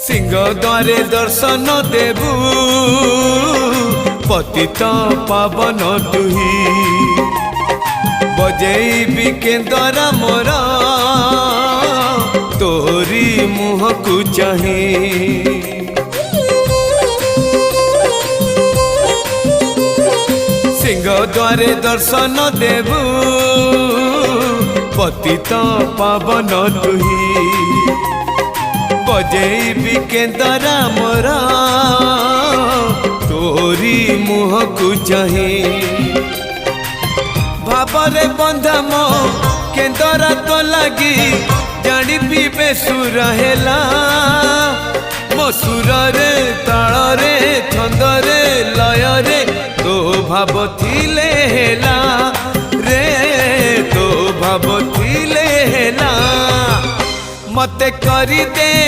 सिंह द्वारे दर्शन देबू पतित पावन तुही बजेबी केंदरा मोर तोरी मुह को चाहे सिंह द्वारे दर्शन देबू पतित पावन तुही बजेबी केंदरा मोर तोरी मुह को चाहे भावरे बंधा मो केंदरा तो लगी जानी पीबे सुर हेला मो सुर रे ताल रे छंद रे लय रे तो भाव थिले हेला रे तो भाव थिले हेला मते करी दे।